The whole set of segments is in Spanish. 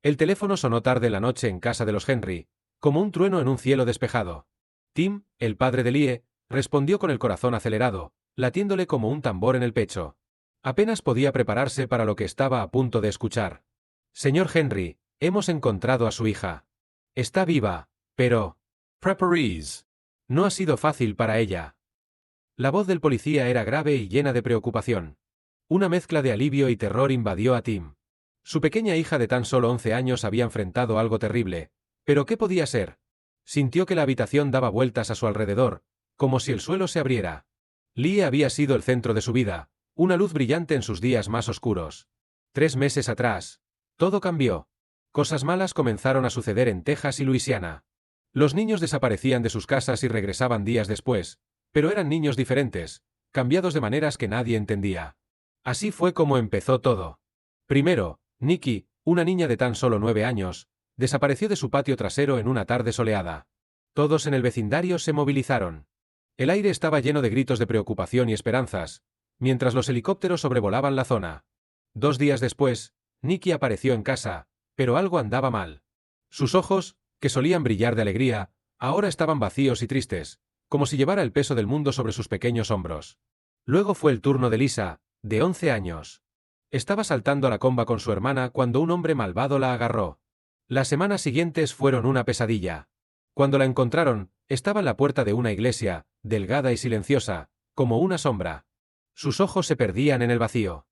El teléfono sonó tarde en la noche en casa de los Henry, como un trueno en un cielo despejado. Tim, el padre de Lie, respondió con el corazón acelerado, latiéndole como un tambor en el pecho. Apenas podía prepararse para lo que estaba a punto de escuchar. Señor Henry, hemos encontrado a su hija. Está viva, pero... Prepparees. No ha sido fácil para ella. La voz del policía era grave y llena de preocupación. Una mezcla de alivio y terror invadió a Tim. Su pequeña hija de tan solo 11 años había enfrentado algo terrible. ¿Pero qué podía ser? Sintió que la habitación daba vueltas a su alrededor, como si el suelo se abriera. Lie había sido el centro de su vida, una luz brillante en sus días más oscuros. 3 meses atrás, todo cambió. Cosas malas comenzaron a suceder en Texas y Luisiana. Los niños desaparecían de sus casas y regresaban días después, pero eran niños diferentes, cambiados de maneras que nadie entendía. Así fue como empezó todo. Primero, Nikki, una niña de tan solo 9 años, desapareció de su patio trasero en una tarde soleada. Todos en el vecindario se movilizaron. El aire estaba lleno de gritos de preocupación y esperanzas, mientras los helicópteros sobrevolaban la zona. 2 días después, Nikki apareció en casa, pero algo andaba mal. Sus ojos, que solían brillar de alegría, ahora estaban vacíos y tristes, como si llevara el peso del mundo sobre sus pequeños hombros. Luego fue el turno de Lisa, de 11 años. Estaba saltando a la comba con su hermana cuando un hombre malvado la agarró. Las semanas siguientes fueron una pesadilla. Cuando la encontraron, estaba en la puerta de una iglesia, delgada y silenciosa, como una sombra. Sus ojos se perdían en el vacío.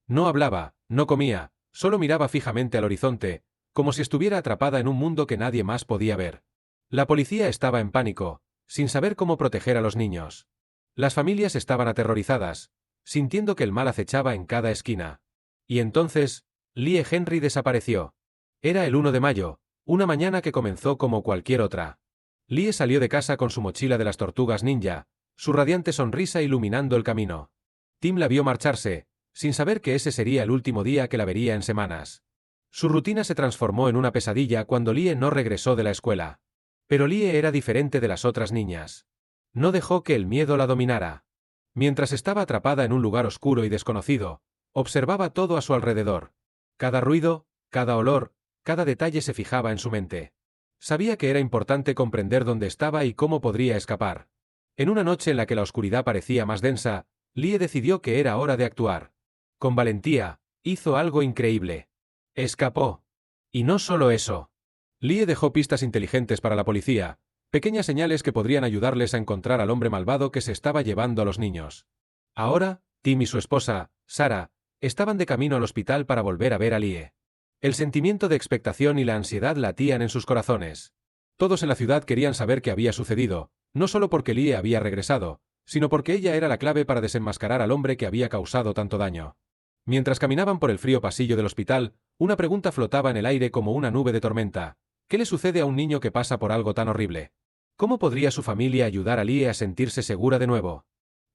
No hablaba, no comía, solo miraba fijamente al horizonte, como si estuviera atrapada en un mundo que nadie más podía ver. La policía estaba en pánico, sin saber cómo proteger a los niños. Las familias estaban aterrorizadas, sintiendo que el mal acechaba en cada esquina. Y entonces, Lie Henry desapareció. Era el 1 de mayo, una mañana que comenzó como cualquier otra. Lie salió de casa con su mochila de las tortugas ninja, su radiante sonrisa iluminando el camino. Tim la vio marcharse, sin saber que ese sería el último día que la vería en semanas. Su rutina se transformó en una pesadilla cuando Lie no regresó de la escuela. Pero Lie era diferente de las otras niñas. No dejó que el miedo la dominara. Mientras estaba atrapada en un lugar oscuro y desconocido, observaba todo a su alrededor. Cada ruido, cada olor, cada detalle se fijaba en su mente. Sabía que era importante comprender dónde estaba y cómo podría escapar. En una noche en la que la oscuridad parecía más densa, Lie decidió que era hora de actuar. Con valentía, hizo algo increíble. Escapó. Y no solo eso. Lie dejó pistas inteligentes para la policía, pequeñas señales que podrían ayudarles a encontrar al hombre malvado que se estaba llevando a los niños. Ahora, Tim y su esposa, Sarah, estaban de camino al hospital para volver a ver a Lie. El sentimiento de expectación y la ansiedad latían en sus corazones. Todos en la ciudad querían saber qué había sucedido, no solo porque Lie había regresado, sino porque ella era la clave para desenmascarar al hombre que había causado tanto daño. Mientras caminaban por el frío pasillo del hospital, una pregunta flotaba en el aire como una nube de tormenta. ¿Qué le sucede a un niño que pasa por algo tan horrible? ¿Cómo podría su familia ayudar a Lie a sentirse segura de nuevo?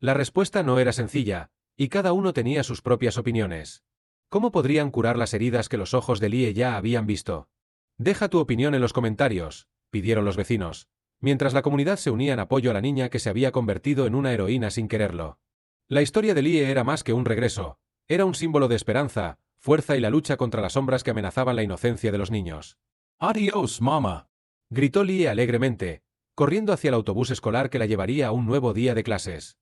La respuesta no era sencilla, y cada uno tenía sus propias opiniones. ¿Cómo podrían curar las heridas que los ojos de Lie ya habían visto? Deja tu opinión en los comentarios, pidieron los vecinos, mientras la comunidad se unía en apoyo a la niña que se había convertido en una heroína sin quererlo. La historia de Lie era más que un regreso, era un símbolo de esperanza, fuerza y la lucha contra las sombras que amenazaban la inocencia de los niños. Adiós, mamá, gritó Lie alegremente, corriendo hacia el autobús escolar que la llevaría a un nuevo día de clases.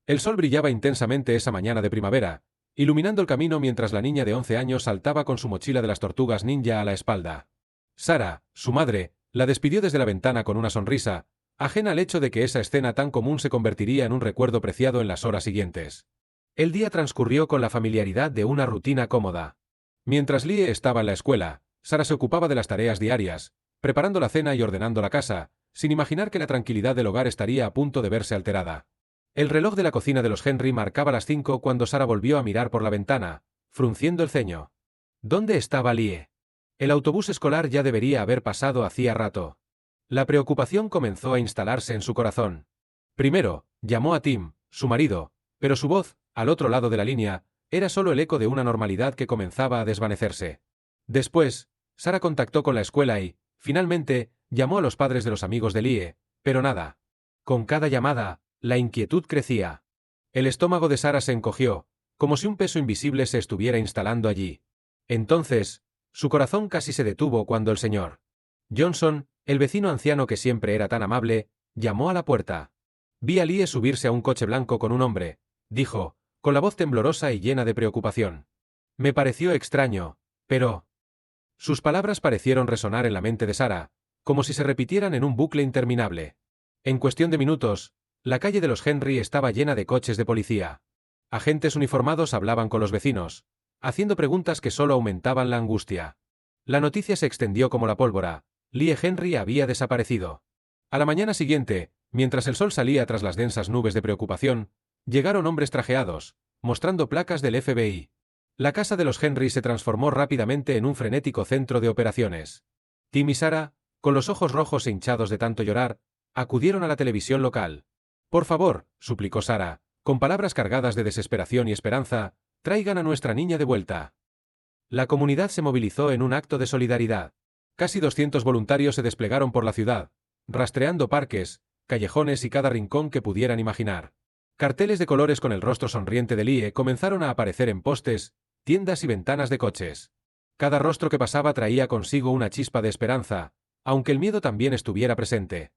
El sol brillaba intensamente esa mañana de primavera, iluminando el camino mientras la niña de 11 años saltaba con su mochila de las tortugas ninja a la espalda. Sarah, su madre, la despidió desde la ventana con una sonrisa, ajena al hecho de que esa escena tan común se convertiría en un recuerdo preciado en las horas siguientes. El día transcurrió con la familiaridad de una rutina cómoda. Mientras Lie estaba en la escuela, Sarah se ocupaba de las tareas diarias, preparando la cena y ordenando la casa, sin imaginar que la tranquilidad del hogar estaría a punto de verse alterada. El reloj de la cocina de los Henry marcaba las 5 cuando Sarah volvió a mirar por la ventana, frunciendo el ceño. ¿Dónde estaba Lie? El autobús escolar ya debería haber pasado hacía rato. La preocupación comenzó a instalarse en su corazón. Primero, llamó a Tim, su marido, pero su voz, al otro lado de la línea, era solo el eco de una normalidad que comenzaba a desvanecerse. Después, Sarah contactó con la escuela y, finalmente, llamó a los padres de los amigos de Lie, pero nada. Con cada llamada, la inquietud crecía. El estómago de Sarah se encogió, como si un peso invisible se estuviera instalando allí. Entonces, Su corazón casi se detuvo cuando el señor Johnson, el vecino anciano que siempre era tan amable, llamó a la puerta. Vi a Lie subirse a un coche blanco con un hombre, dijo, con la voz temblorosa y llena de preocupación. Me pareció extraño, pero... Sus palabras parecieron resonar en la mente de Sarah, como si se repitieran en un bucle interminable. En cuestión de minutos, la calle de los Henry estaba llena de coches de policía. Agentes uniformados hablaban con los vecinos, haciendo preguntas que solo aumentaban la angustia. La noticia se extendió como la pólvora. Lie Henry había desaparecido. A la mañana siguiente, mientras el sol salía tras las densas nubes de preocupación, llegaron hombres trajeados, mostrando placas del FBI. La casa de los Henry se transformó rápidamente en un frenético centro de operaciones. Tim y Sarah, con los ojos rojos e hinchados de tanto llorar, acudieron a la televisión local. Por favor, suplicó Sarah, con palabras cargadas de desesperación y esperanza, traigan a nuestra niña de vuelta. La comunidad se movilizó en un acto de solidaridad. Casi 200 voluntarios se desplegaron por la ciudad, rastreando parques, callejones y cada rincón que pudieran imaginar. Carteles de colores con el rostro sonriente de Lie comenzaron a aparecer en postes, tiendas y ventanas de coches. Cada rostro que pasaba traía consigo una chispa de esperanza, aunque el miedo también estuviera presente.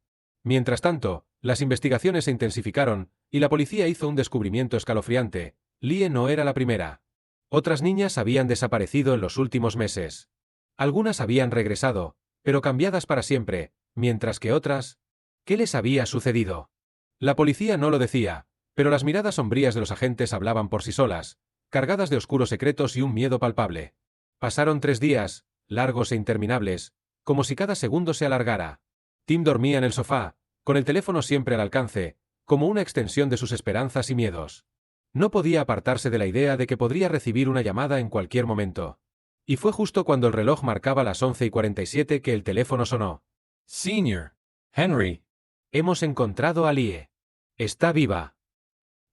Mientras tanto, las investigaciones se intensificaron, y la policía hizo un descubrimiento escalofriante. Lie no era la primera. Otras niñas habían desaparecido en los últimos meses. Algunas habían regresado, pero cambiadas para siempre, mientras que otras... ¿Qué les había sucedido? La policía no lo decía, pero las miradas sombrías de los agentes hablaban por sí solas, cargadas de oscuros secretos y un miedo palpable. Pasaron 3 días, largos e interminables, como si cada segundo se alargara. Tim dormía en el sofá, con el teléfono siempre al alcance, como una extensión de sus esperanzas y miedos. No podía apartarse de la idea de que podría recibir una llamada en cualquier momento. Y fue justo cuando el reloj marcaba las 11:47 que el teléfono sonó. Senior. Henry. Hemos encontrado a Lie. Está viva.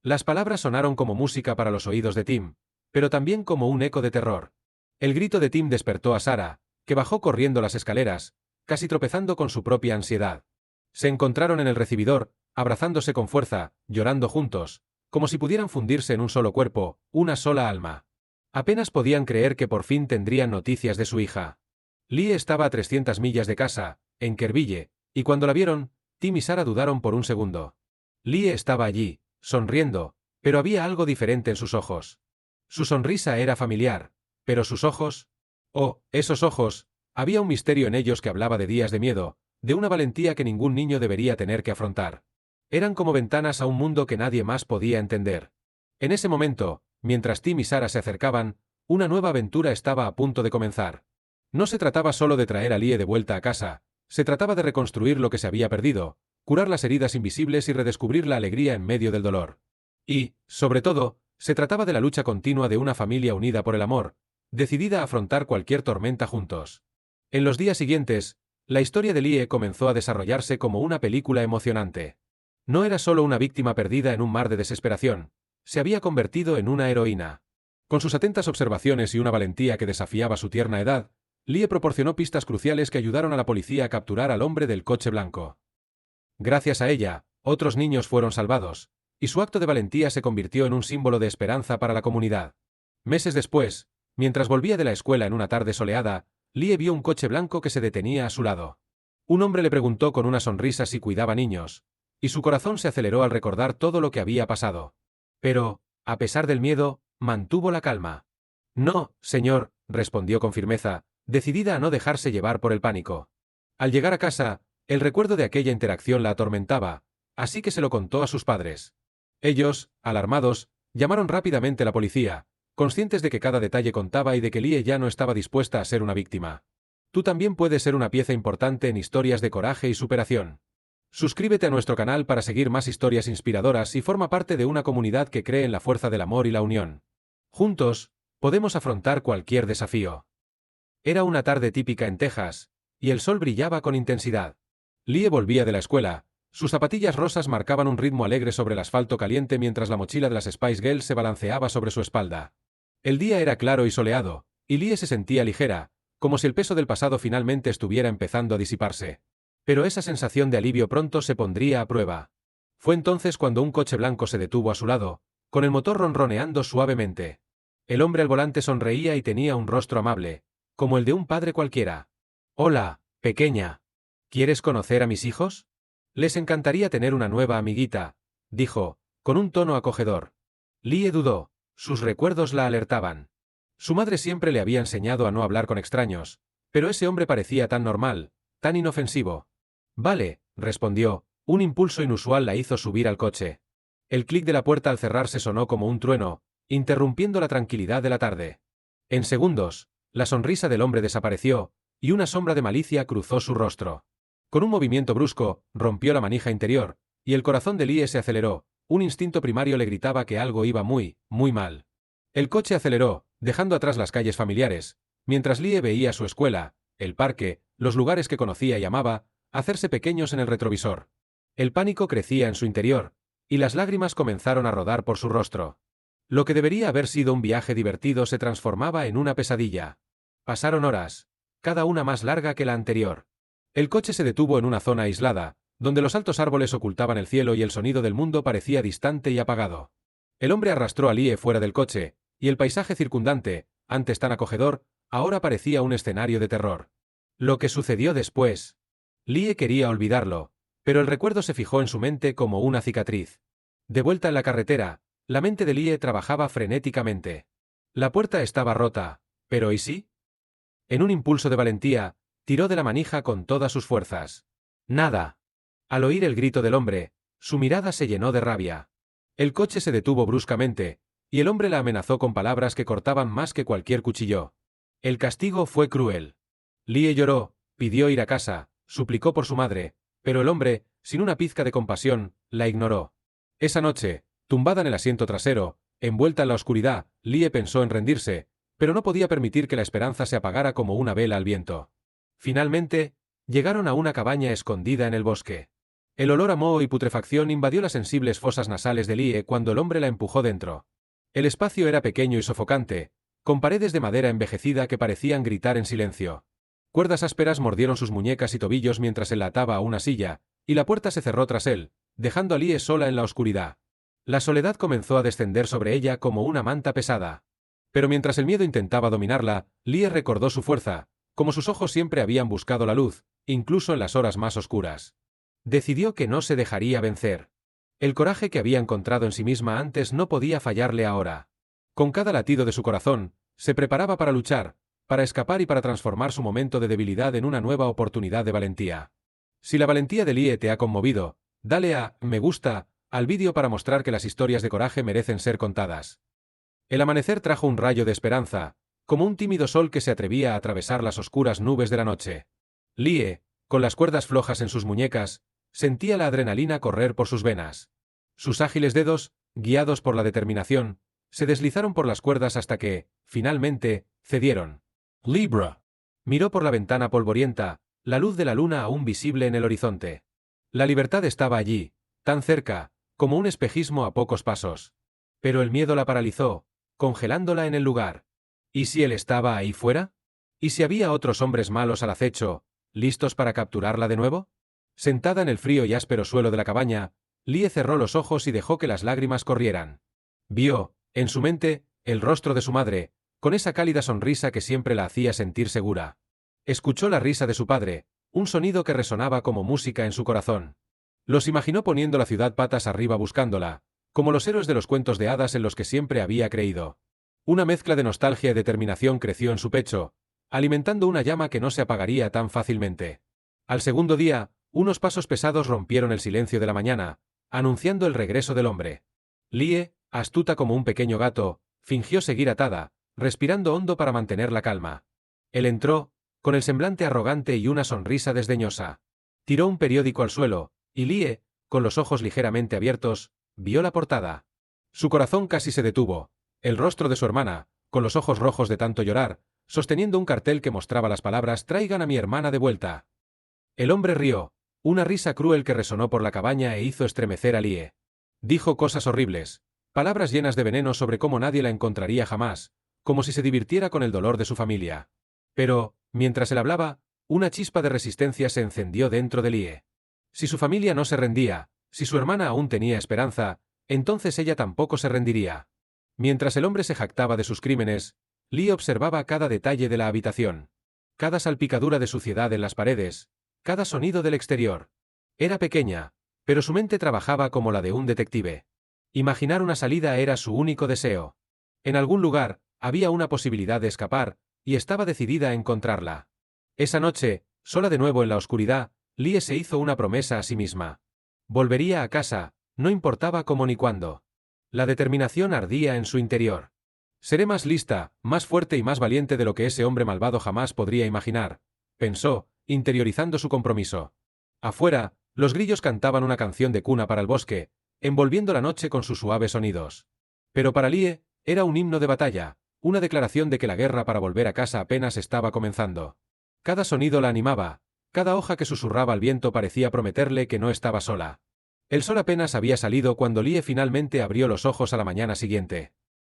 Las palabras sonaron como música para los oídos de Tim, pero también como un eco de terror. El grito de Tim despertó a Sarah, que bajó corriendo las escaleras, casi tropezando con su propia ansiedad. Se encontraron en el recibidor, abrazándose con fuerza, llorando juntos, como si pudieran fundirse en un solo cuerpo, una sola alma. Apenas podían creer que por fin tendrían noticias de su hija. Lie estaba a 300 millas de casa, en Kerville, y cuando la vieron, Tim y Sarah dudaron por un segundo. Lie estaba allí, sonriendo, pero había algo diferente en sus ojos. Su sonrisa era familiar, pero sus ojos... Oh, esos ojos, había un misterio en ellos que hablaba de días de miedo, de una valentía que ningún niño debería tener que afrontar. Eran como ventanas a un mundo que nadie más podía entender. En ese momento, mientras Tim y Sarah se acercaban, una nueva aventura estaba a punto de comenzar. No se trataba solo de traer a Lie de vuelta a casa, se trataba de reconstruir lo que se había perdido, curar las heridas invisibles y redescubrir la alegría en medio del dolor. Y, sobre todo, se trataba de la lucha continua de una familia unida por el amor, decidida a afrontar cualquier tormenta juntos. En los días siguientes, la historia de Lie comenzó a desarrollarse como una película emocionante. No era solo una víctima perdida en un mar de desesperación, se había convertido en una heroína. Con sus atentas observaciones y una valentía que desafiaba su tierna edad, Lie proporcionó pistas cruciales que ayudaron a la policía a capturar al hombre del coche blanco. Gracias a ella, otros niños fueron salvados, y su acto de valentía se convirtió en un símbolo de esperanza para la comunidad. Meses después, mientras volvía de la escuela en una tarde soleada, Lie vio un coche blanco que se detenía a su lado. Un hombre le preguntó con una sonrisa si cuidaba niños, y su corazón se aceleró al recordar todo lo que había pasado. Pero, a pesar del miedo, mantuvo la calma. No, señor, respondió con firmeza, decidida a no dejarse llevar por el pánico. Al llegar a casa, el recuerdo de aquella interacción la atormentaba, así que se lo contó a sus padres. Ellos, alarmados, llamaron rápidamente a la policía, conscientes de que cada detalle contaba y de que Lie ya no estaba dispuesta a ser una víctima. Tú también puedes ser una pieza importante en historias de coraje y superación. Suscríbete a nuestro canal para seguir más historias inspiradoras y forma parte de una comunidad que cree en la fuerza del amor y la unión. Juntos, podemos afrontar cualquier desafío. Era una tarde típica en Texas, y el sol brillaba con intensidad. Lie volvía de la escuela, sus zapatillas rosas marcaban un ritmo alegre sobre el asfalto caliente mientras la mochila de las Spice Girls se balanceaba sobre su espalda. El día era claro y soleado, y Lie se sentía ligera, como si el peso del pasado finalmente estuviera empezando a disiparse. Pero esa sensación de alivio pronto se pondría a prueba. Fue entonces cuando un coche blanco se detuvo a su lado, con el motor ronroneando suavemente. El hombre al volante sonreía y tenía un rostro amable, como el de un padre cualquiera. Hola, pequeña. ¿Quieres conocer a mis hijos? Les encantaría tener una nueva amiguita, dijo, con un tono acogedor. Lie dudó, sus recuerdos la alertaban. Su madre siempre le había enseñado a no hablar con extraños, pero ese hombre parecía tan normal, tan inofensivo. Vale, respondió, un impulso inusual la hizo subir al coche. El clic de la puerta al cerrarse sonó como un trueno, interrumpiendo la tranquilidad de la tarde. En segundos, la sonrisa del hombre desapareció, y una sombra de malicia cruzó su rostro. Con un movimiento brusco, rompió la manija interior, y el corazón de Lie se aceleró, un instinto primario le gritaba que algo iba muy, muy mal. El coche aceleró, dejando atrás las calles familiares, mientras Lie veía su escuela, el parque, los lugares que conocía y amaba, hacerse pequeños en el retrovisor. El pánico crecía en su interior, y las lágrimas comenzaron a rodar por su rostro. Lo que debería haber sido un viaje divertido se transformaba en una pesadilla. Pasaron horas, cada una más larga que la anterior. El coche se detuvo en una zona aislada, donde los altos árboles ocultaban el cielo y el sonido del mundo parecía distante y apagado. El hombre arrastró a Lie fuera del coche, y el paisaje circundante, antes tan acogedor, ahora parecía un escenario de terror. Lo que sucedió después. Lie quería olvidarlo, pero el recuerdo se fijó en su mente como una cicatriz. De vuelta en la carretera, la mente de Lie trabajaba frenéticamente. La puerta estaba rota, pero ¿y sí? En un impulso de valentía, tiró de la manija con todas sus fuerzas. Nada. Al oír el grito del hombre, su mirada se llenó de rabia. El coche se detuvo bruscamente, y el hombre la amenazó con palabras que cortaban más que cualquier cuchillo. El castigo fue cruel. Lie lloró, pidió ir a casa, suplicó por su madre, pero el hombre, sin una pizca de compasión, la ignoró. Esa noche, tumbada en el asiento trasero, envuelta en la oscuridad, Lie pensó en rendirse, pero no podía permitir que la esperanza se apagara como una vela al viento. Finalmente, llegaron a una cabaña escondida en el bosque. El olor a moho y putrefacción invadió las sensibles fosas nasales de Lie cuando el hombre la empujó dentro. El espacio era pequeño y sofocante, con paredes de madera envejecida que parecían gritar en silencio. Cuerdas ásperas mordieron sus muñecas y tobillos mientras él la ataba a una silla, y la puerta se cerró tras él, dejando a Lie sola en la oscuridad. La soledad comenzó a descender sobre ella como una manta pesada. Pero mientras el miedo intentaba dominarla, Lie recordó su fuerza, como sus ojos siempre habían buscado la luz, incluso en las horas más oscuras. Decidió que no se dejaría vencer. El coraje que había encontrado en sí misma antes no podía fallarle ahora. Con cada latido de su corazón, se preparaba para luchar, para escapar y para transformar su momento de debilidad en una nueva oportunidad de valentía. Si la valentía de Lie te ha conmovido, dale a me gusta al vídeo para mostrar que las historias de coraje merecen ser contadas. El amanecer trajo un rayo de esperanza, como un tímido sol que se atrevía a atravesar las oscuras nubes de la noche. Lie, con las cuerdas flojas en sus muñecas, sentía la adrenalina correr por sus venas. Sus ágiles dedos, guiados por la determinación, se deslizaron por las cuerdas hasta que, finalmente, cedieron. Libra. Miró por la ventana polvorienta, la luz de la luna aún visible en el horizonte. La libertad estaba allí, tan cerca, como un espejismo a pocos pasos. Pero el miedo la paralizó, congelándola en el lugar. ¿Y si él estaba ahí fuera? ¿Y si había otros hombres malos al acecho, listos para capturarla de nuevo? Sentada en el frío y áspero suelo de la cabaña, Lie cerró los ojos y dejó que las lágrimas corrieran. Vio, en su mente, el rostro de su madre, con esa cálida sonrisa que siempre la hacía sentir segura. Escuchó la risa de su padre, un sonido que resonaba como música en su corazón. Los imaginó poniendo la ciudad patas arriba buscándola, como los héroes de los cuentos de hadas en los que siempre había creído. Una mezcla de nostalgia y determinación creció en su pecho, alimentando una llama que no se apagaría tan fácilmente. Al segundo día, unos pasos pesados rompieron el silencio de la mañana, anunciando el regreso del hombre. Lie, astuta como un pequeño gato, fingió seguir atada, respirando hondo para mantener la calma. Él entró, con el semblante arrogante y una sonrisa desdeñosa. Tiró un periódico al suelo, y Lie, con los ojos ligeramente abiertos, vio la portada. Su corazón casi se detuvo. El rostro de su hermana, con los ojos rojos de tanto llorar, sosteniendo un cartel que mostraba las palabras «Traigan a mi hermana de vuelta». El hombre rió, una risa cruel que resonó por la cabaña e hizo estremecer a Lie. Dijo cosas horribles, palabras llenas de veneno sobre cómo nadie la encontraría jamás, como si se divirtiera con el dolor de su familia. Pero, mientras él hablaba, una chispa de resistencia se encendió dentro de Lie. Si su familia no se rendía, si su hermana aún tenía esperanza, entonces ella tampoco se rendiría. Mientras el hombre se jactaba de sus crímenes, Lee observaba cada detalle de la habitación. Cada salpicadura de suciedad en las paredes, cada sonido del exterior. Era pequeña, pero su mente trabajaba como la de un detective. Imaginar una salida era su único deseo. En algún lugar, había una posibilidad de escapar, y estaba decidida a encontrarla. Esa noche, sola de nuevo en la oscuridad, Lee se hizo una promesa a sí misma. Volvería a casa, no importaba cómo ni cuándo. La determinación ardía en su interior. Seré más lista, más fuerte y más valiente de lo que ese hombre malvado jamás podría imaginar, pensó, interiorizando su compromiso. Afuera, los grillos cantaban una canción de cuna para el bosque, envolviendo la noche con sus suaves sonidos. Pero para Lee, era un himno de batalla, una declaración de que la guerra para volver a casa apenas estaba comenzando. Cada sonido la animaba, cada hoja que susurraba al viento parecía prometerle que no estaba sola. El sol apenas había salido cuando Lee finalmente abrió los ojos a la mañana siguiente.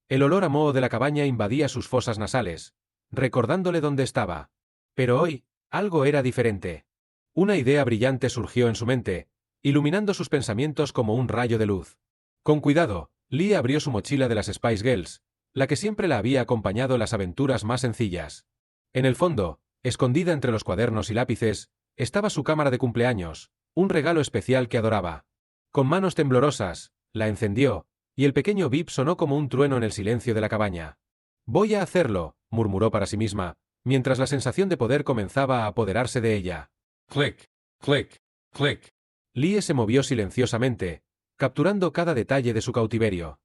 El olor a moho de la cabaña invadía sus fosas nasales, recordándole dónde estaba. Pero hoy, algo era diferente. Una idea brillante surgió en su mente, iluminando sus pensamientos como un rayo de luz. Con cuidado, Lee abrió su mochila de las Spice Girls, la que siempre la había acompañado en las aventuras más sencillas. En el fondo, escondida entre los cuadernos y lápices, estaba su cámara de cumpleaños, un regalo especial que adoraba. Con manos temblorosas, la encendió, y el pequeño bip sonó como un trueno en el silencio de la cabaña. «Voy a hacerlo», murmuró para sí misma, mientras la sensación de poder comenzaba a apoderarse de ella. Click, click, click. Lee se movió silenciosamente, capturando cada detalle de su cautiverio.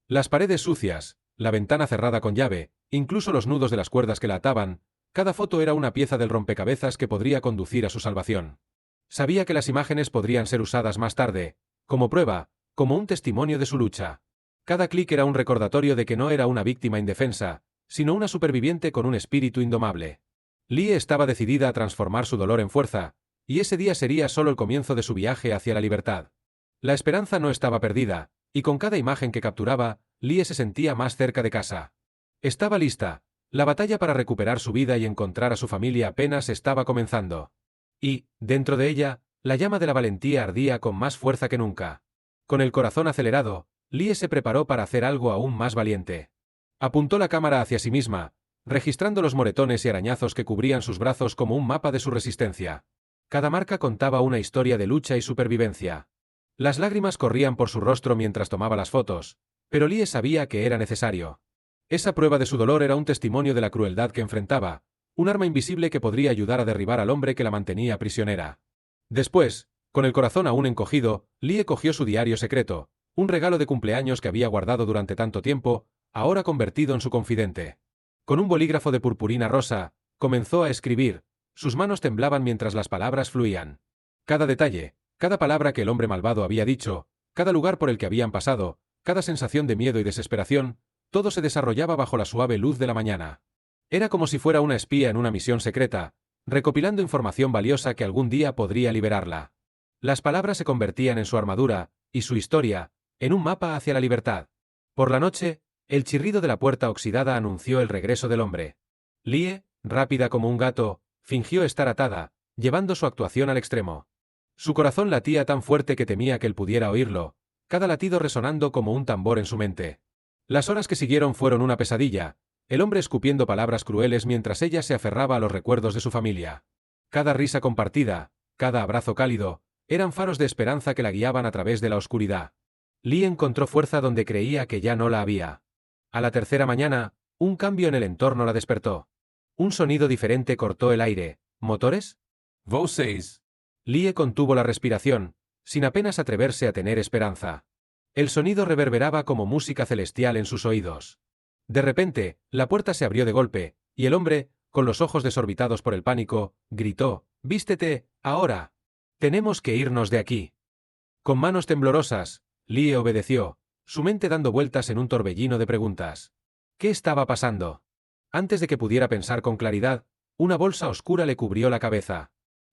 Las paredes sucias, la ventana cerrada con llave, incluso los nudos de las cuerdas que la ataban, cada foto era una pieza del rompecabezas que podría conducir a su salvación. Sabía que las imágenes podrían ser usadas más tarde, como prueba, como un testimonio de su lucha. Cada clic era un recordatorio de que no era una víctima indefensa, sino una superviviente con un espíritu indomable. Lee estaba decidida a transformar su dolor en fuerza, y ese día sería solo el comienzo de su viaje hacia la libertad. La esperanza no estaba perdida, y con cada imagen que capturaba, Lee se sentía más cerca de casa. Estaba lista. La batalla para recuperar su vida y encontrar a su familia apenas estaba comenzando. Y, dentro de ella, la llama de la valentía ardía con más fuerza que nunca. Con el corazón acelerado, Lee se preparó para hacer algo aún más valiente. Apuntó la cámara hacia sí misma, registrando los moretones y arañazos que cubrían sus brazos como un mapa de su resistencia. Cada marca contaba una historia de lucha y supervivencia. Las lágrimas corrían por su rostro mientras tomaba las fotos, pero Lee sabía que era necesario. Esa prueba de su dolor era un testimonio de la crueldad que enfrentaba, un arma invisible que podría ayudar a derribar al hombre que la mantenía prisionera. Después, con el corazón aún encogido, Lee cogió su diario secreto, un regalo de cumpleaños que había guardado durante tanto tiempo, ahora convertido en su confidente. Con un bolígrafo de purpurina rosa, comenzó a escribir. Sus manos temblaban mientras las palabras fluían. Cada detalle, cada palabra que el hombre malvado había dicho, cada lugar por el que habían pasado, cada sensación de miedo y desesperación, todo se desarrollaba bajo la suave luz de la mañana. Era como si fuera una espía en una misión secreta, recopilando información valiosa que algún día podría liberarla. Las palabras se convertían en su armadura, y su historia, en un mapa hacia la libertad. Por la noche, el chirrido de la puerta oxidada anunció el regreso del hombre. Lee, rápida como un gato, fingió estar atada, llevando su actuación al extremo. Su corazón latía tan fuerte que temía que él pudiera oírlo, cada latido resonando como un tambor en su mente. Las horas que siguieron fueron una pesadilla, el hombre escupiendo palabras crueles mientras ella se aferraba a los recuerdos de su familia. Cada risa compartida, cada abrazo cálido, eran faros de esperanza que la guiaban a través de la oscuridad. Lee encontró fuerza donde creía que ya no la había. A la tercera mañana, un cambio en el entorno la despertó. Un sonido diferente cortó el aire. ¿Motores? Voces. Lee contuvo la respiración, sin apenas atreverse a tener esperanza. El sonido reverberaba como música celestial en sus oídos. De repente, la puerta se abrió de golpe, y el hombre, con los ojos desorbitados por el pánico, gritó: «¡Vístete, ahora! Tenemos que irnos de aquí». Con manos temblorosas, Lee obedeció, su mente dando vueltas en un torbellino de preguntas. ¿Qué estaba pasando? Antes de que pudiera pensar con claridad, una bolsa oscura le cubrió la cabeza.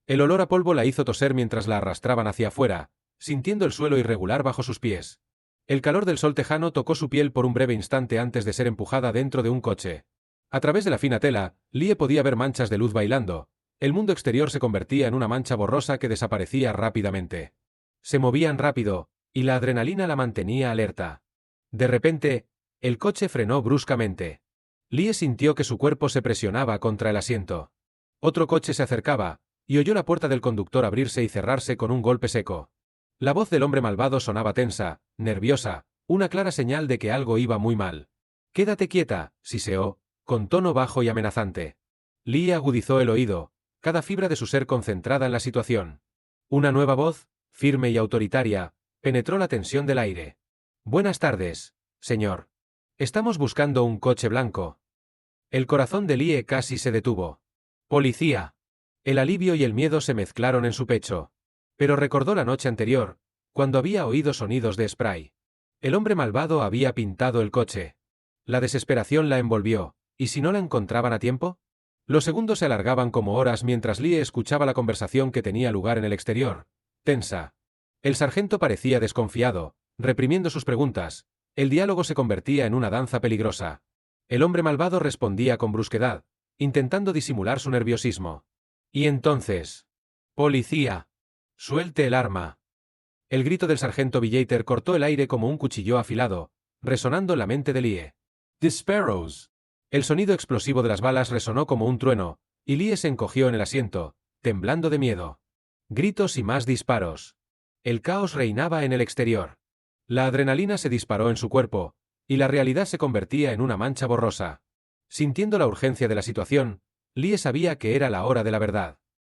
El olor a polvo la hizo toser mientras la arrastraban hacia afuera, sintiendo el suelo irregular bajo sus pies. El calor del sol tejano tocó su piel por un breve instante antes de ser empujada dentro de un coche. A través de la fina tela, Lee podía ver manchas de luz bailando. El mundo exterior se convertía en una mancha borrosa que desaparecía rápidamente. Se movían rápido, y la adrenalina la mantenía alerta. De repente, el coche frenó bruscamente. Lie sintió que su cuerpo se presionaba contra el asiento. Otro coche se acercaba, y oyó la puerta del conductor abrirse y cerrarse con un golpe seco. La voz del hombre malvado sonaba tensa, nerviosa, una clara señal de que algo iba muy mal. «Quédate quieta», siseó, con tono bajo y amenazante. Lie agudizó el oído, cada fibra de su ser concentrada en la situación. Una nueva voz, firme y autoritaria, penetró la tensión del aire. «Buenas tardes, señor. Estamos buscando un coche blanco». El corazón de Lie casi se detuvo. «Policía». El alivio y el miedo se mezclaron en su pecho. Pero recordó la noche anterior, cuando había oído sonidos de spray. El hombre malvado había pintado el coche. La desesperación la envolvió, ¿y si no la encontraban a tiempo? Los segundos se alargaban como horas mientras Lie escuchaba la conversación que tenía lugar en el exterior, tensa. El sargento parecía desconfiado, reprimiendo sus preguntas. El diálogo se convertía en una danza peligrosa. El hombre malvado respondía con brusquedad, intentando disimular su nerviosismo. Y entonces... «Policía. Suelte el arma». El grito del sargento Villater cortó el aire como un cuchillo afilado, resonando en la mente de Lie. The Sparrows. El sonido explosivo de las balas resonó como un trueno, y Lie se encogió en el asiento, temblando de miedo. Gritos y más disparos. El caos reinaba en el exterior. La adrenalina se disparó en su cuerpo, y la realidad se convertía en una mancha borrosa. Sintiendo la urgencia de la situación, Lie sabía que era la hora de la verdad.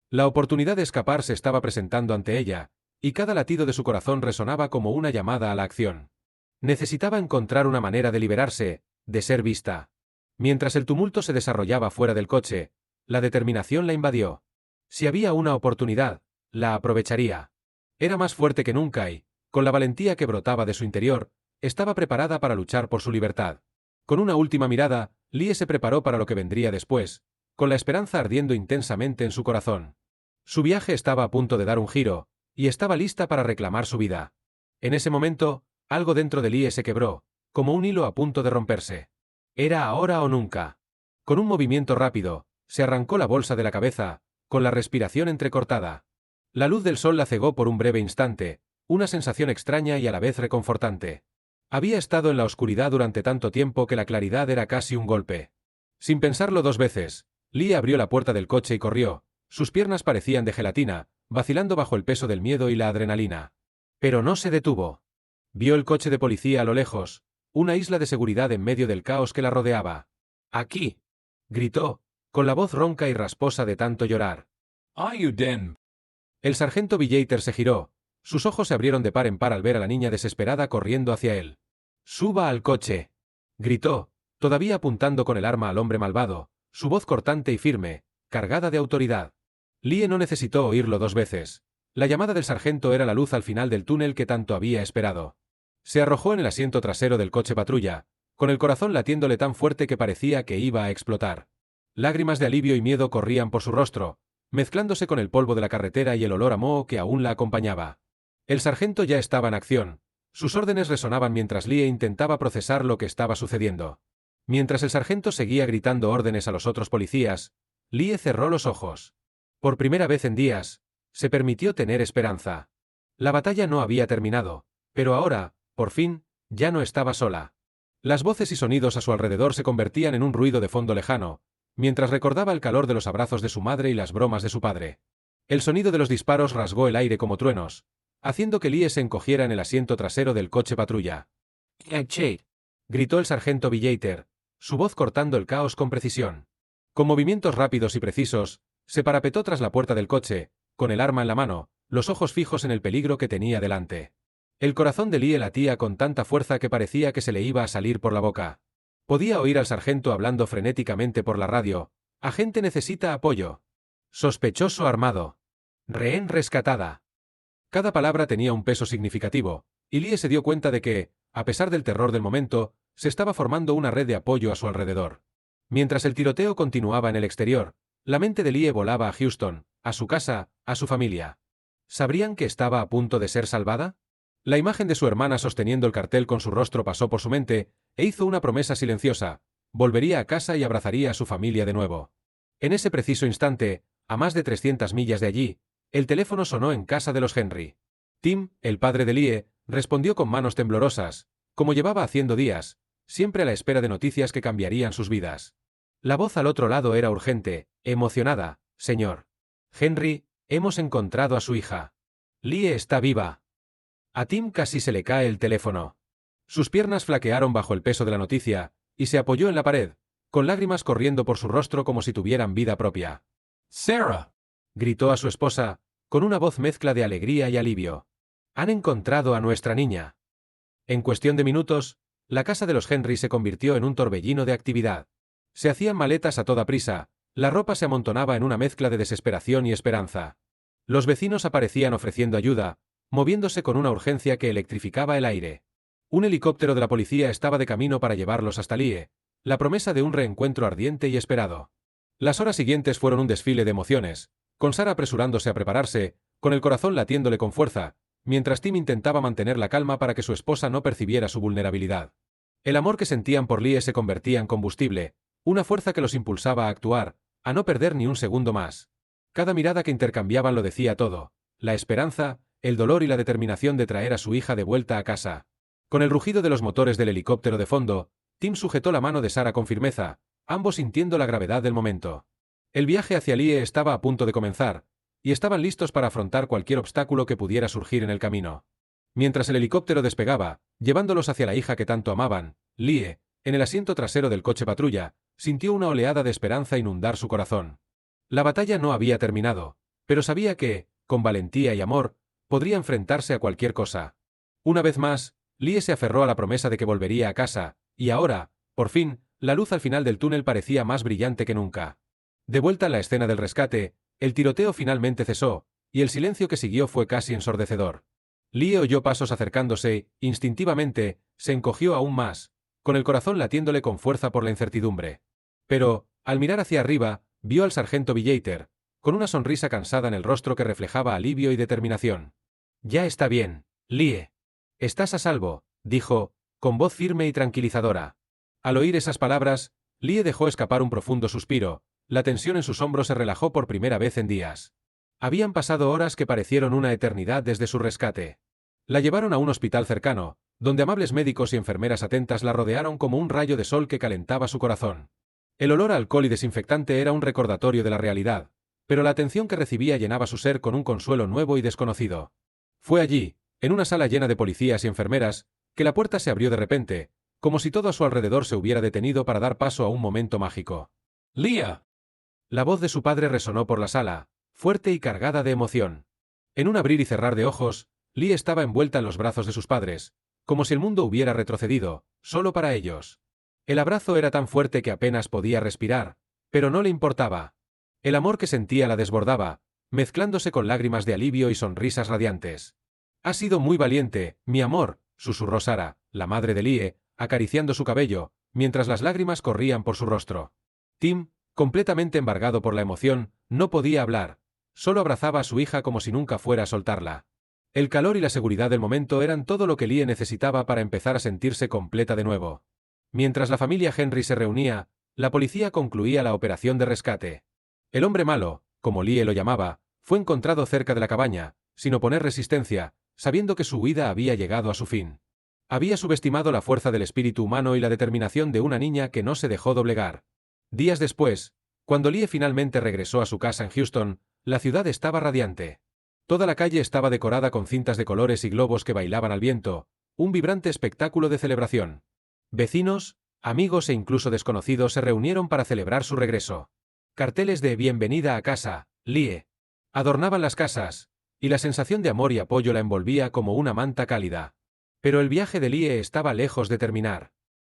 La oportunidad de escapar se estaba presentando ante ella, y cada latido de su corazón resonaba como una llamada a la acción. Necesitaba encontrar una manera de liberarse, de ser vista. Mientras el tumulto se desarrollaba fuera del coche, la determinación la invadió. Si había una oportunidad, la aprovecharía. Era más fuerte que nunca y, con la valentía que brotaba de su interior, estaba preparada para luchar por su libertad. Con una última mirada, Lie se preparó para lo que vendría después, con la esperanza ardiendo intensamente en su corazón. Su viaje estaba a punto de dar un giro, y estaba lista para reclamar su vida. En ese momento, algo dentro de Lie se quebró, como un hilo a punto de romperse. Era ahora o nunca. Con un movimiento rápido, se arrancó la bolsa de la cabeza, con la respiración entrecortada. La luz del sol la cegó por un breve instante, una sensación extraña y a la vez reconfortante. Había estado en la oscuridad durante tanto tiempo que la claridad era casi un golpe. Sin pensarlo dos veces, Lie abrió la puerta del coche y corrió. Sus piernas parecían de gelatina, vacilando bajo el peso del miedo y la adrenalina. Pero no se detuvo. Vio el coche de policía a lo lejos, una isla de seguridad en medio del caos que la rodeaba. «¡Aquí!», gritó, con la voz ronca y rasposa de tanto llorar. Are you den? El sargento Villater se giró, sus ojos se abrieron de par en par al ver a la niña desesperada corriendo hacia él. «¡Suba al coche!», gritó, todavía apuntando con el arma al hombre malvado, su voz cortante y firme, cargada de autoridad. Lie no necesitó oírlo dos veces. La llamada del sargento era la luz al final del túnel que tanto había esperado. Se arrojó en el asiento trasero del coche patrulla, con el corazón latiéndole tan fuerte que parecía que iba a explotar. Lágrimas de alivio y miedo corrían por su rostro, mezclándose con el polvo de la carretera y el olor a moho que aún la acompañaba. El sargento ya estaba en acción. Sus órdenes resonaban mientras Lie intentaba procesar lo que estaba sucediendo. Mientras el sargento seguía gritando órdenes a los otros policías, Lie cerró los ojos. Por primera vez en días, se permitió tener esperanza. La batalla no había terminado, pero ahora, por fin, ya no estaba sola. Las voces y sonidos a su alrededor se convertían en un ruido de fondo lejano, mientras recordaba el calor de los abrazos de su madre y las bromas de su padre. El sonido de los disparos rasgó el aire como truenos, haciendo que Lie se encogiera en el asiento trasero del coche patrulla. «¡Chade!», gritó el sargento Villater, su voz cortando el caos con precisión. Con movimientos rápidos y precisos, se parapetó tras la puerta del coche, con el arma en la mano, los ojos fijos en el peligro que tenía delante. El corazón de Lie latía con tanta fuerza que parecía que se le iba a salir por la boca. Podía oír al sargento hablando frenéticamente por la radio. «Agente necesita apoyo. Sospechoso armado. Rehén rescatada». Cada palabra tenía un peso significativo, y Lie se dio cuenta de que, a pesar del terror del momento, se estaba formando una red de apoyo a su alrededor. Mientras el tiroteo continuaba en el exterior, la mente de Lie volaba a Houston, a su casa, a su familia. ¿Sabrían que estaba a punto de ser salvada? La imagen de su hermana sosteniendo el cartel con su rostro pasó por su mente, e hizo una promesa silenciosa: volvería a casa y abrazaría a su familia de nuevo. En ese preciso instante, a más de 300 millas de allí, el teléfono sonó en casa de los Henry. Tim, el padre de Lie, respondió con manos temblorosas, como llevaba haciendo días, siempre a la espera de noticias que cambiarían sus vidas. La voz al otro lado era urgente, emocionada. Señor Henry, hemos encontrado a su hija. Lie está viva. A Tim casi se le cae el teléfono. Sus piernas flaquearon bajo el peso de la noticia, y se apoyó en la pared, con lágrimas corriendo por su rostro como si tuvieran vida propia. Sarah, Gritó a su esposa, con una voz mezcla de alegría y alivio. Han encontrado a nuestra niña. En cuestión de minutos, la casa de los Henry se convirtió en un torbellino de actividad. Se hacían maletas a toda prisa, la ropa se amontonaba en una mezcla de desesperación y esperanza. Los vecinos aparecían ofreciendo ayuda, moviéndose con una urgencia que electrificaba el aire. Un helicóptero de la policía estaba de camino para llevarlos hasta Lie, la promesa de un reencuentro ardiente y esperado. Las horas siguientes fueron un desfile de emociones, con Sarah apresurándose a prepararse, con el corazón latiéndole con fuerza, mientras Tim intentaba mantener la calma para que su esposa no percibiera su vulnerabilidad. El amor que sentían por Lie se convertía en combustible, una fuerza que los impulsaba a actuar, a no perder ni un segundo más. Cada mirada que intercambiaban lo decía todo, la esperanza, el dolor y la determinación de traer a su hija de vuelta a casa. Con el rugido de los motores del helicóptero de fondo, Tim sujetó la mano de Sarah con firmeza, ambos sintiendo la gravedad del momento. El viaje hacia Lie estaba a punto de comenzar, y estaban listos para afrontar cualquier obstáculo que pudiera surgir en el camino. Mientras el helicóptero despegaba, llevándolos hacia la hija que tanto amaban, Lie, en el asiento trasero del coche patrulla, sintió una oleada de esperanza inundar su corazón. La batalla no había terminado, pero sabía que, con valentía y amor, podría enfrentarse a cualquier cosa. Una vez más, Lie se aferró a la promesa de que volvería a casa, y ahora, por fin, la luz al final del túnel parecía más brillante que nunca. De vuelta a la escena del rescate, el tiroteo finalmente cesó, y el silencio que siguió fue casi ensordecedor. Lie oyó pasos acercándose, instintivamente, se encogió aún más, con el corazón latiéndole con fuerza por la incertidumbre. Pero, al mirar hacia arriba, vio al sargento Billeter, con una sonrisa cansada en el rostro que reflejaba alivio y determinación. «Ya está bien, Lie. Estás a salvo», dijo, con voz firme y tranquilizadora. Al oír esas palabras, Lie dejó escapar un profundo suspiro, la tensión en sus hombros se relajó por primera vez en días. Habían pasado horas que parecieron una eternidad desde su rescate. La llevaron a un hospital cercano, donde amables médicos y enfermeras atentas la rodearon como un rayo de sol que calentaba su corazón. El olor a alcohol y desinfectante era un recordatorio de la realidad, pero la atención que recibía llenaba su ser con un consuelo nuevo y desconocido. Fue allí, en una sala llena de policías y enfermeras, que la puerta se abrió de repente, como si todo a su alrededor se hubiera detenido para dar paso a un momento mágico. Leah. La voz de su padre resonó por la sala, fuerte y cargada de emoción. En un abrir y cerrar de ojos, Lie estaba envuelta en los brazos de sus padres, como si el mundo hubiera retrocedido, solo para ellos. El abrazo era tan fuerte que apenas podía respirar, pero no le importaba. El amor que sentía la desbordaba, mezclándose con lágrimas de alivio y sonrisas radiantes. «Has sido muy valiente, mi amor», susurró Sarah, la madre de Lie, acariciando su cabello, mientras las lágrimas corrían por su rostro. Tim, completamente embargado por la emoción, no podía hablar, solo abrazaba a su hija como si nunca fuera a soltarla. El calor y la seguridad del momento eran todo lo que Lie necesitaba para empezar a sentirse completa de nuevo. Mientras la familia Henry se reunía, la policía concluía la operación de rescate. El hombre malo, como Lie lo llamaba, fue encontrado cerca de la cabaña, sin oponer resistencia, sabiendo que su huida había llegado a su fin. Había subestimado la fuerza del espíritu humano y la determinación de una niña que no se dejó doblegar. Días después, cuando Lie finalmente regresó a su casa en Houston, la ciudad estaba radiante. Toda la calle estaba decorada con cintas de colores y globos que bailaban al viento, un vibrante espectáculo de celebración. Vecinos, amigos e incluso desconocidos se reunieron para celebrar su regreso. Carteles de «Bienvenida a casa, Lie» adornaban las casas, y la sensación de amor y apoyo la envolvía como una manta cálida. Pero el viaje de Lie estaba lejos de terminar.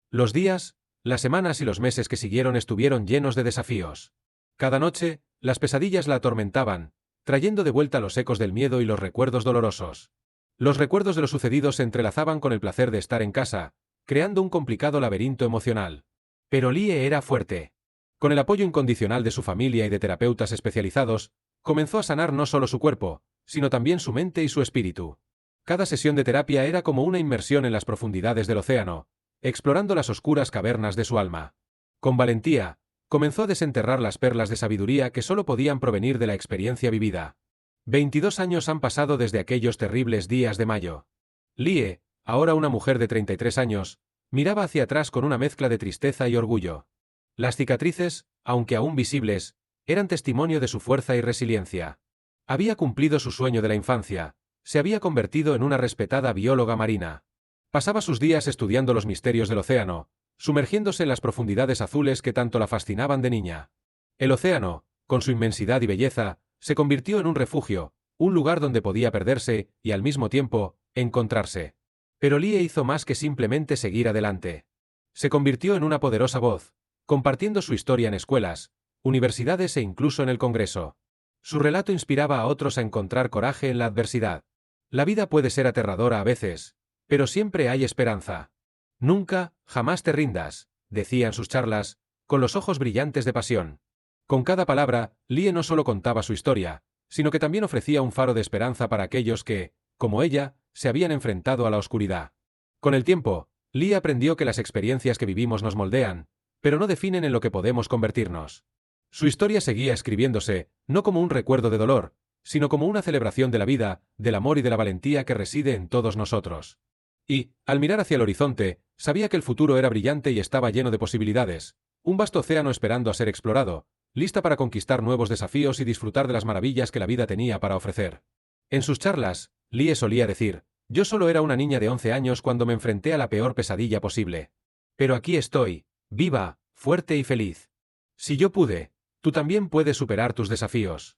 Los días, las semanas y los meses que siguieron estuvieron llenos de desafíos. Cada noche, las pesadillas la atormentaban, trayendo de vuelta los ecos del miedo y los recuerdos dolorosos. Los recuerdos de lo sucedido se entrelazaban con el placer de estar en casa, creando un complicado laberinto emocional. Pero Lie era fuerte. Con el apoyo incondicional de su familia y de terapeutas especializados, comenzó a sanar no solo su cuerpo, sino también su mente y su espíritu. Cada sesión de terapia era como una inmersión en las profundidades del océano, explorando las oscuras cavernas de su alma. Con valentía, comenzó a desenterrar las perlas de sabiduría que solo podían provenir de la experiencia vivida. 22 años han pasado desde aquellos terribles días de mayo. Lie, ahora una mujer de 33 años, Miraba hacia atrás con una mezcla de tristeza y orgullo. Las cicatrices, aunque aún visibles, eran testimonio de su fuerza y resiliencia. Había cumplido su sueño de la infancia, se había convertido en una respetada bióloga marina. Pasaba sus días estudiando los misterios del océano, sumergiéndose en las profundidades azules que tanto la fascinaban de niña. El océano, con su inmensidad y belleza, se convirtió en un refugio, un lugar donde podía perderse y, al mismo tiempo, encontrarse. Pero Lie hizo más que simplemente seguir adelante. Se convirtió en una poderosa voz, compartiendo su historia en escuelas, universidades e incluso en el Congreso. Su relato inspiraba a otros a encontrar coraje en la adversidad. La vida puede ser aterradora a veces, pero siempre hay esperanza. Nunca, jamás te rindas, decía en sus charlas, con los ojos brillantes de pasión. Con cada palabra, Lie no solo contaba su historia, sino que también ofrecía un faro de esperanza para aquellos que, como ella, se habían enfrentado a la oscuridad. Con el tiempo, Lie aprendió que las experiencias que vivimos nos moldean, pero no definen en lo que podemos convertirnos. Su historia seguía escribiéndose, no como un recuerdo de dolor, sino como una celebración de la vida, del amor y de la valentía que reside en todos nosotros. Y, al mirar hacia el horizonte, sabía que el futuro era brillante y estaba lleno de posibilidades, un vasto océano esperando a ser explorado, lista para conquistar nuevos desafíos y disfrutar de las maravillas que la vida tenía para ofrecer. En sus charlas, Lie solía decir: «Yo solo era una niña de 11 años cuando me enfrenté a la peor pesadilla posible. Pero aquí estoy, viva, fuerte y feliz. Si yo pude, tú también puedes superar tus desafíos».